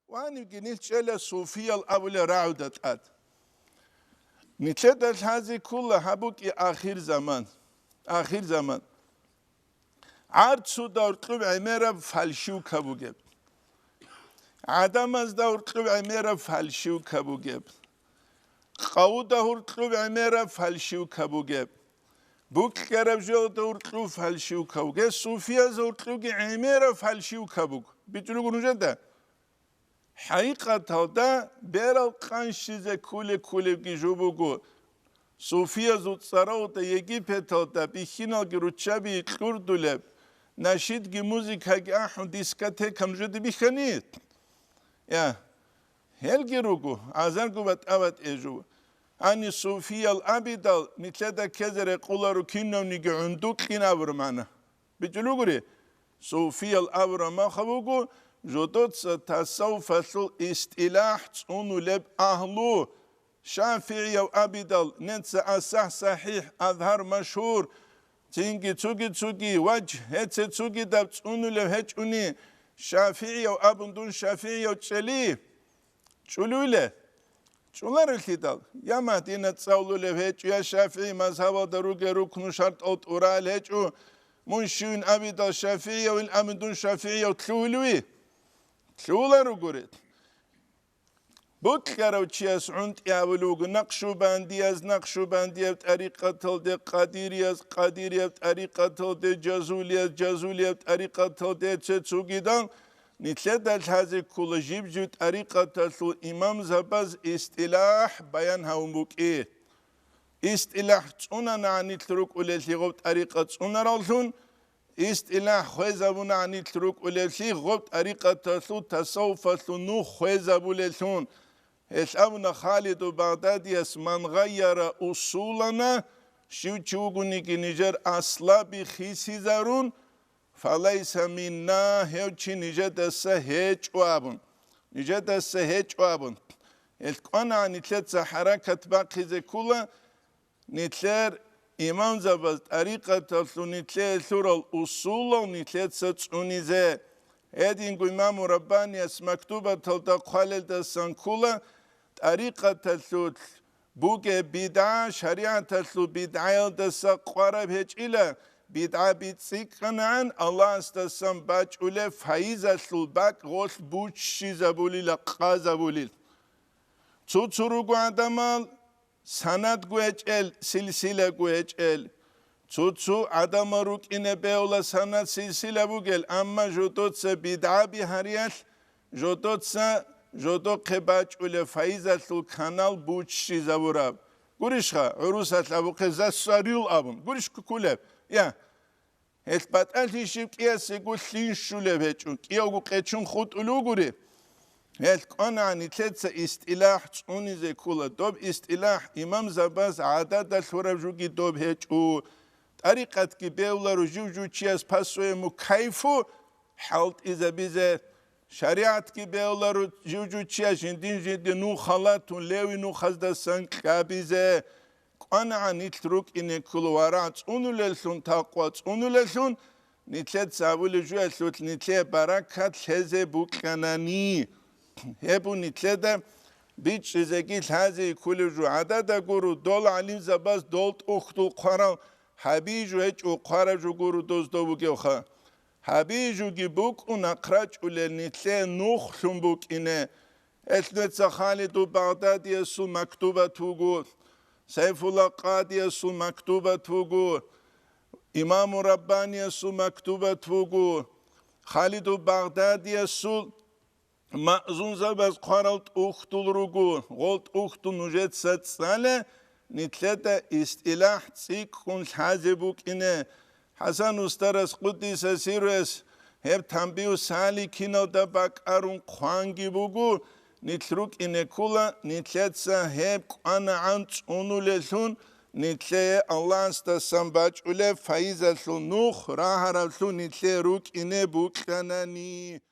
واني جنيت شلا صوفيا الأول راعدت أد نتلد هذه كلها هبوك آخر زمان عرض سو دور قب عميرة فالشو كبوجب عدم از دور قب عميرة فالشو كبوجب قاو دور قب عميرة فالشو كبوجب بوك كرب جو دور قب فالشو كبوجب صوفيا دور قب عميرة فالشو كبوج بتلو نجده حقيقة هذا برال قانشيز كل جيجوبوجو صوفيا زود سراوت يجي بتهذا بيخينا جروتشابي كردولب نشيد جي موسيقى جي أحد ديسكاتيك هم جد بيخنيت يا هل جروجو عزرجو بتأوت إجو أني صوفيا الأبيدال نتلدا كذا قولارو كينو نيجي عندك كينا برمانا بتلوغري صوفيا الأبرا ما خبوجو جدود تصوف فصل استلاح تونو لب أهلو شافعي أو أبيدال ننسى أصح صحيح أظهر مشهور تينجي توجي وجه هت توجي دب تونو لب هتوني شافعي أو أبندون شافعي أو تشلي شلوله شلار الكتاب يا مدينة تصولو لب هت يا شافعي مذهب دروج ركن شرط أو أورال هتو منشون أبيدال شافعي أو الأبندون شافعي أو تلولوي شولارو قريت بكرة وشياس عند يابلوغ نقشو باندية بطريقة تلد قديرية بطريقة تلد جازولية بطريقة تلد تسوغي دان نتلدل هذه كل جيب جو طريقة تلد إمام زباز استلاح بيان هاومبوك استلاح تسونا نعني تلوك وليسي غب طريقة تسونا رالثون استلاح خوزابون عني تلوك وليسي غب طريقة تلد تصوف ثنو خوزابوليسون هسأبنا خالد بغدادي اسمان غير أصولنا شو تشوغني كنيجر أصلا بخيسي زارون فليس منا هيوشي نجد السهيج وابن القناع نتلت حركة باقي زي كلها نتلر إمام زبز طريقة تلسو نتلر ثورة الأصول ونتلت ستسوني زي هذه إمام رباني اس مكتوبة تلتق خالد السنكولة طريقة تلسو بوغ بدعة شريعة تلسو بدعة دسا قرب هج إلى بدعة بيتسيقن عن الله استسم باج أولي فايزة سلباك غوث بوشي زبولي لقا زبولي تسوتسروغو عدمال سند گوهجل سلسله گوهجل تسوتسو عدم روك إنه بيولا سند سلسله بوغل اما جدودسا بدعا بهاريال جدو قباج أولي فايزة سل كانال بوشي زبوراب گورشخا عروسات لابو قزا ساريل ابن گورش كولب يا هتبات الهيشيب كياسي قول لين شولب هجون كياغو قيچون خود أولو گوري هالقناع نتلتسا استلاح تسوني زي كولا دوب استلاح إمام زباز عدد الثورة جوغي دوب هجو طريقة كي بيولا رجوجو چياز پاسوه مكيفو حالت إذا بيزه شريعة كي بيولا رجوجو چياز جندين نو خالاتون ليوي نو خزدا سنك بيزه قناع نتلروك إنه كلوارا تسونو للسون تاقوى تسونو للسون نتلتسا أولي جو أسلوت نتلت بركات لزي بوكاناني هبو نتلدا بيتش زكيل هذه كل جو عدد جورو دول عليم زباز دولت أختو قرا حبيجو هج وقرا جو جورو دوز دو بوكيوخا حبيجو جيبوك ونقرأج ولا نتلا نوخ لنبوك إنه أثنت خالد بغداد يسو مكتوبة توجو سيف الله قاد يسو مكتوبة توجو إمام رباني يسو مكتوبة توجو خالد بغداد يسو مأزون زباز قرالت أختو الرجول غلط أختو نجد ست سالة نتلتا استلاح تسيك كون حازبوك إنه حسن استرس قدس سيرس هب تنبيو سالي كينو دباك أرون قوانجي بوغو نتلوك إنه كولا نتلتسا هب قوانا عنت أونو لسون نتلي الله استسام باج أولي فايزة سنوخ راها رسون نتلي روك إنه بوك لناني